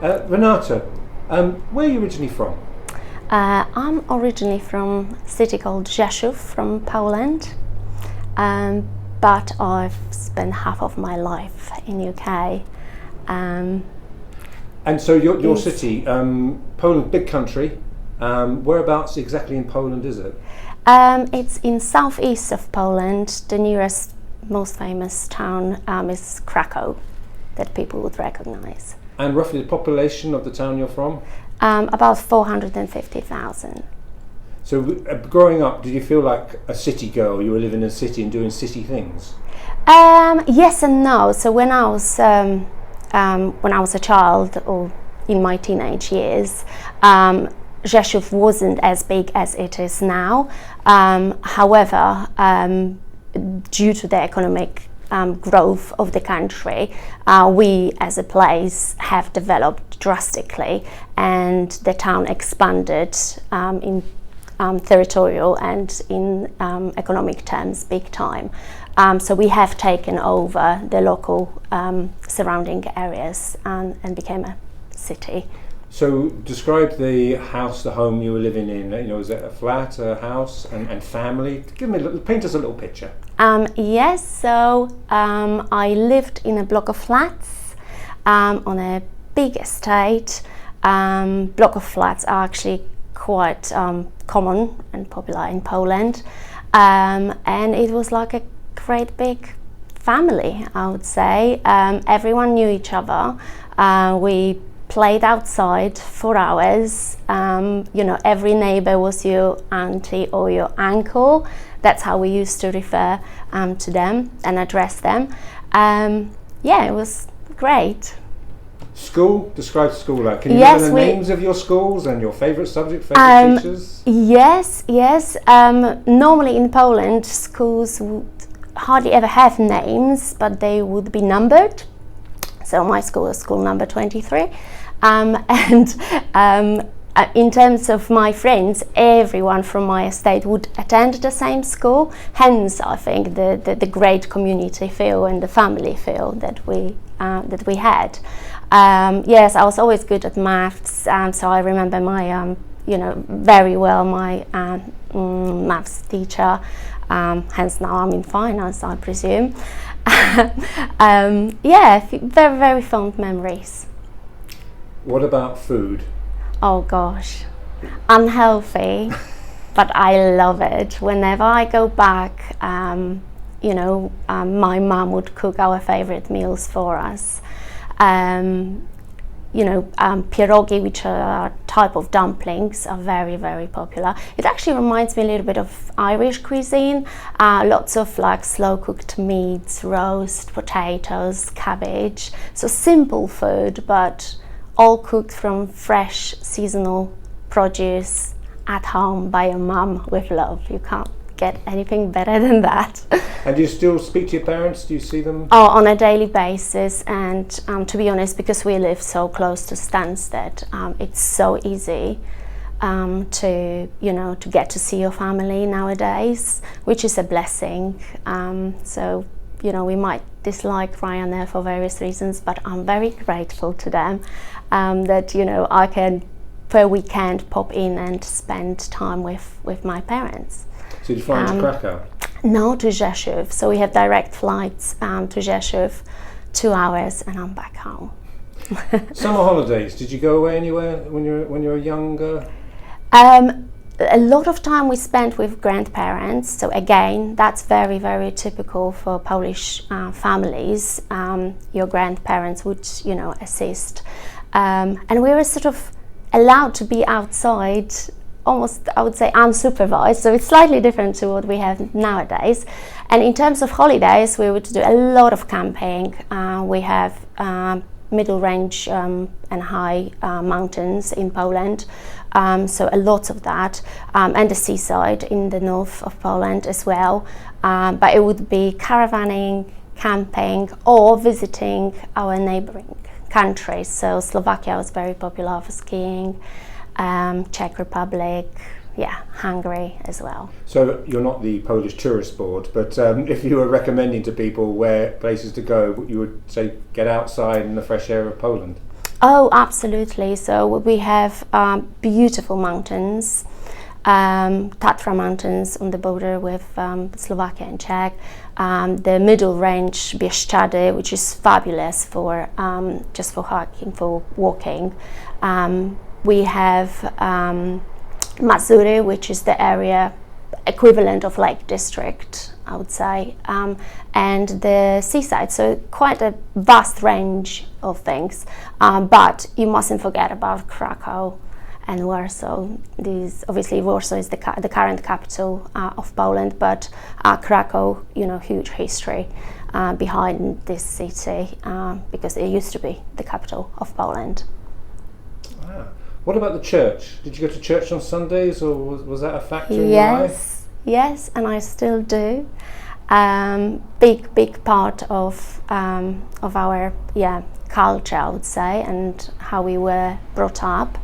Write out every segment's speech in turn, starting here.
Renata, where are you originally from? I'm originally from a city called Rzeszów from Poland, but I've spent half of my life in UK. And so your city, Poland, big country. Whereabouts exactly in Poland is it? It's in southeast of Poland. The nearest, most famous town is Krakow, that people would recognise. And roughly the population of the town you're from? About 450,000. So growing up, did you feel like a city girl? You were living in a city and doing city things? Yes and no. So when I was a child, or in my teenage years, Rzeszów wasn't as big as it is now. However, due to the economic growth of the country, we as a place have developed drastically, and the town expanded in territorial and in economic terms big time. So we have taken over the local surrounding areas and became a city. So describe the house, the home you were living in. Is it a flat, a house, and family? Paint us a little picture. Yes, so I lived in a block of flats on a big estate. Block of flats are actually quite common and popular in Poland, and it was like a great big family, I would say. Everyone knew each other. We played outside for hours. Every neighbor was your auntie or your uncle. That's how we used to refer to them and address them. It was great. School? Describe school like. Can you remember the names of your schools and your favourite subject, favourite teachers? Yes. Normally in Poland, schools would hardly ever have names, but they would be numbered. So my school was school number 23. In terms of my friends, everyone from my estate would attend the same school. Hence, I think the great community feel and the family feel that we had. Yes, I was always good at maths, so I remember my very well my maths teacher. Hence, now I'm in finance, I presume. Very, very fond memories. What about food? Oh gosh, unhealthy, but I love it. Whenever I go back, my mum would cook our favorite meals for us. Pierogi, which are a type of dumplings, are very, very popular. It actually reminds me a little bit of Irish cuisine. Lots of like slow cooked meats, roast potatoes, cabbage. So simple food, but all cooked from fresh seasonal produce at home by your mum with love. You can't get anything better than that. And do you still speak to your parents? Do you see them? Oh, on a daily basis, and to be honest, because we live so close to Stansted, it's so easy to get to see your family nowadays, which is a blessing. We might dislike Ryanair for various reasons, but I'm very grateful to them that I can per weekend pop in and spend time with my parents. So did you fly to Krakow? No, to Rzeszów. So we have direct flights to Rzeszów, 2 hours, and I'm back home. Summer holidays. Did you go away anywhere when you were younger? A lot of time we spent with grandparents. So again, that's very, very typical for Polish families. Your grandparents would, assist, and we were sort of allowed to be outside, almost, I would say, unsupervised. So it's slightly different to what we have nowadays. And in terms of holidays, we would do a lot of camping. We have middle range and high mountains in Poland, so a lot of that, and the seaside in the north of Poland as well. But it would be caravanning, camping, or visiting our neighboring countries. So Slovakia was very popular for skiing, Czech Republic, Hungary as well. So you're not the Polish Tourist Board, but if you were recommending to people where places to go, you would say get outside in the fresh air of Poland. Oh, absolutely. So we have beautiful mountains, Tatra Mountains on the border with Slovakia and Czech. The middle range, Bieszczady, which is fabulous for just for hiking, for walking. We have Mazury, which is the area equivalent of Lake District, I would say, and the seaside. So quite a vast range of things. But you mustn't forget about Krakow and Warsaw. Obviously Warsaw is the current capital of Poland, but Krakow, huge history behind this city because it used to be the capital of Poland. Ah. What about the church? Did you go to church on Sundays, or was that a factor in your life? Yes, and I still do. Big part of our culture, I would say, and how we were brought up.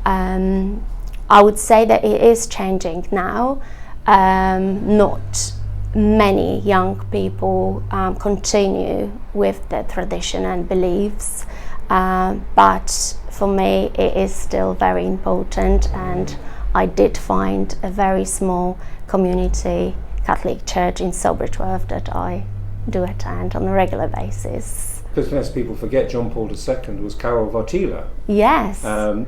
I would say that it is changing now. Not many young people continue with the tradition and beliefs, but for me it is still very important, and I did find a very small community Catholic church in Sobotów that I do attend on a regular basis. Because lest people forget, John Paul II was Karol Wojtyła. Yes. And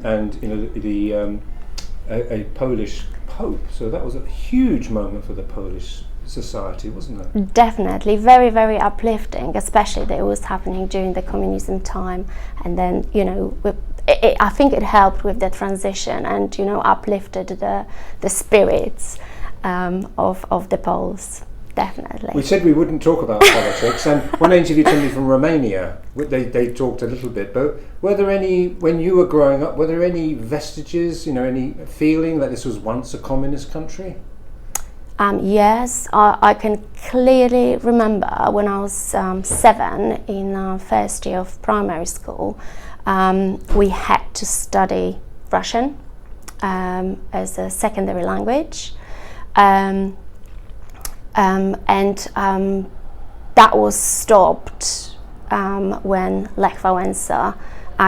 a Polish Pope, so that was a huge moment for the Polish society, wasn't it? Definitely, very, very uplifting, especially that it was happening during the communism time, and then I think it helped with the transition and uplifted the spirits of the Poles. Definitely. We said we wouldn't talk about politics, and one interview to me from Romania, they talked a little bit, but were there any, when you were growing up, were there any vestiges, any feeling that this was once a communist country? Yes, I can clearly remember when I was 7 in first year of primary school, we had to study Russian as a secondary language. And that was stopped when Lech Wałęsa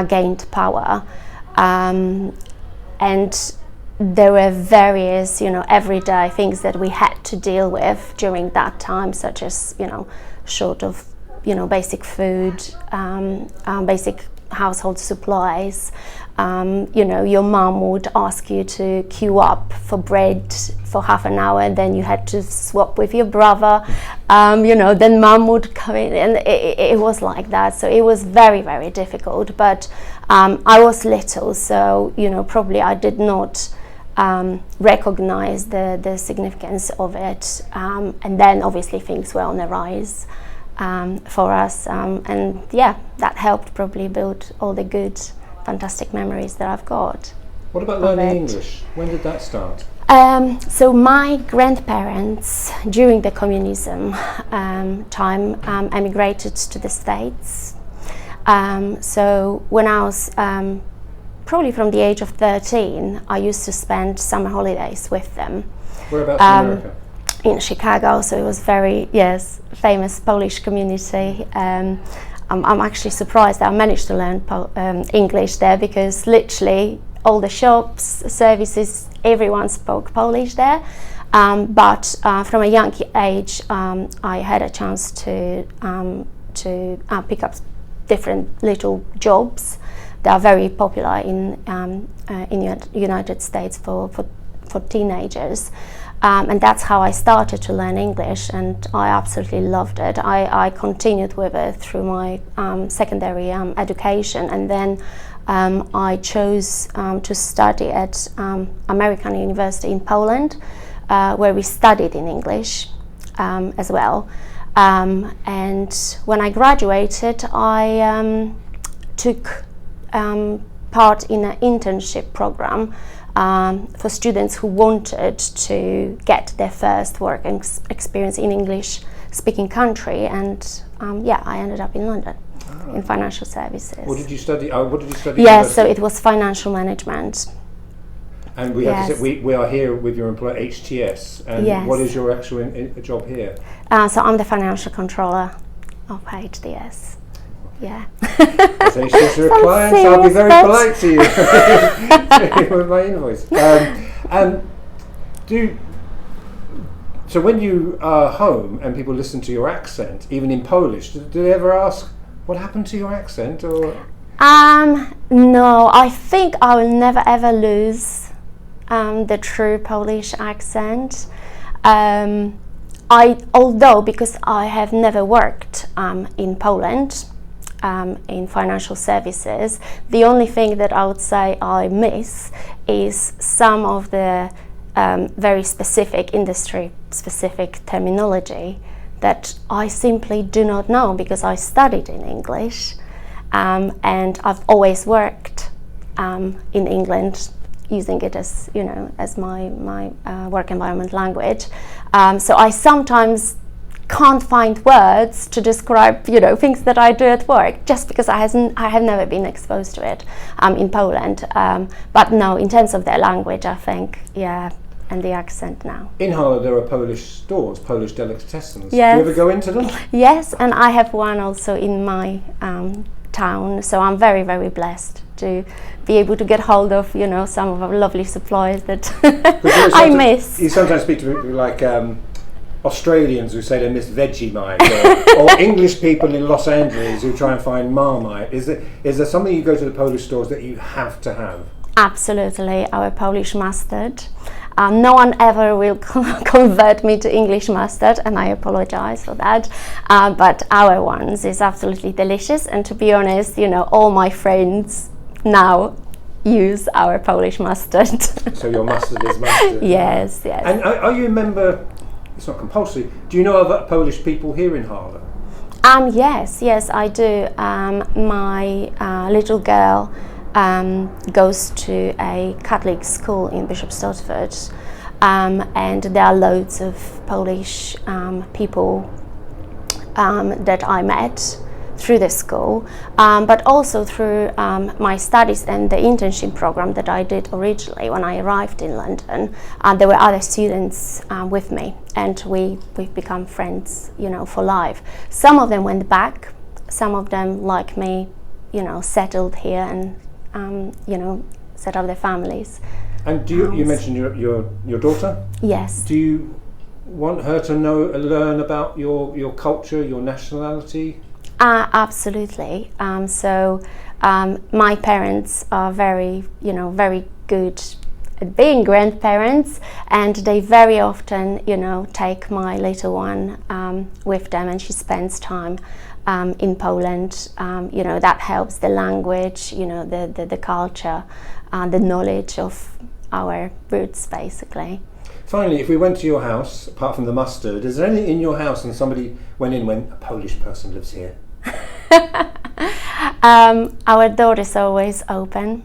gained power, and there were various everyday things that we had to deal with during that time, such as short of basic food, basic household supplies. Your mom would ask you to queue up for bread for half an hour, and then you had to swap with your brother. Then mom would come in, and it was like that. So it was very, very difficult. But I was little, so probably I did not recognize the significance of it. And then obviously things were on the rise for us, and that helped probably build all the good, fantastic memories that I've got. What about learning English? When did that start? So my grandparents, during the communism time, emigrated to the States. So when I was probably from the age of 13, I used to spend summer holidays with them. Whereabouts in America? In Chicago, so it was very, famous Polish community. I'm actually surprised that I managed to learn English there, because literally all the shops, services, everyone spoke Polish there. But from a young age, I had a chance to pick up different little jobs that are very popular in United States for teenagers. And that's how I started to learn English, and I absolutely loved it. I continued with it through my secondary education, and then I chose to study at American University in Poland, where we studied in English as well. And when I graduated, I took part in an internship program for students who wanted to get their first work experience in English-speaking country, and I ended up in London in financial services. What did you study? What did you study? Yes, so it was financial management. And we have to say, we are here with your employer HTS. And what is your actual job here? So I'm the financial controller of HTS. Yeah. So since you're a Some client, I'll be serious very bets. polite to you with my invoice. So when you are home and people listen to your accent, even in Polish, do they ever ask what happened to your accent? Or No, I think I will never ever lose the true Polish accent. Although because I have never worked in Poland in financial services, the only thing that I would say I miss is some of the very specific industry-specific terminology that I simply do not know because I studied in English, and I've always worked in England, using it as as my work environment language. So I sometimes can't find words to describe things that I do at work, just because I have never been exposed to it in Poland. But no, in terms of their language, I think and the accent now. in Harlow there are Polish stores, Polish delicatessens. Yes. Do you ever go into them? Yes, and I have one also in my town, so I'm very, very blessed to be able to get hold of some of our lovely supplies that I miss. You sometimes speak to people like Australians who say they miss Vegemite, or English people in Los Angeles who try and find Marmite. Is there something you go to the Polish stores that you have to have? Absolutely, our Polish mustard. No one ever will convert me to English mustard, and I apologize for that. But our ones is absolutely delicious, and to be honest, all my friends now use our Polish mustard. So your mustard is mustard. Yes, yes. And are you a member? It's not compulsory. Do you know other Polish people here in Harlow? Yes, I do. My little girl goes to a Catholic school in Bishop Stortford, and there are loads of Polish people that I met through the school, but also through my studies and the internship program that I did originally when I arrived in London. There were other students with me, and we've become friends, for life. Some of them went back, some of them, like me, settled here and set up their families. And do you mentioned your daughter? Yes. Do you want her to learn about your culture, your nationality? Absolutely. So my parents are very good at being grandparents, and they very often, take my little one with them, and she spends time in Poland. That helps the language, the culture, the knowledge of our roots, basically. Finally, if we went to your house, apart from the mustard, is there anything in your house and somebody went in when a Polish person lives here? Our door is always open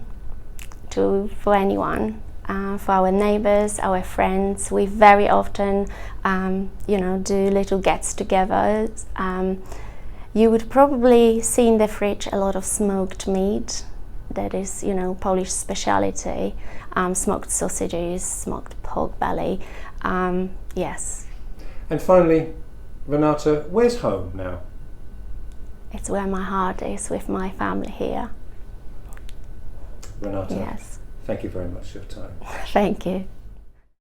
for anyone, for our neighbors, our friends. We very often, do little gets-togethers. You would probably see in the fridge a lot of smoked meat. That is, Polish speciality. Smoked sausages, smoked pork belly. Yes. And finally, Renata, where's home now? It's where my heart is, with my family here. Renata, Yes. thank you very much for your time. Thank you.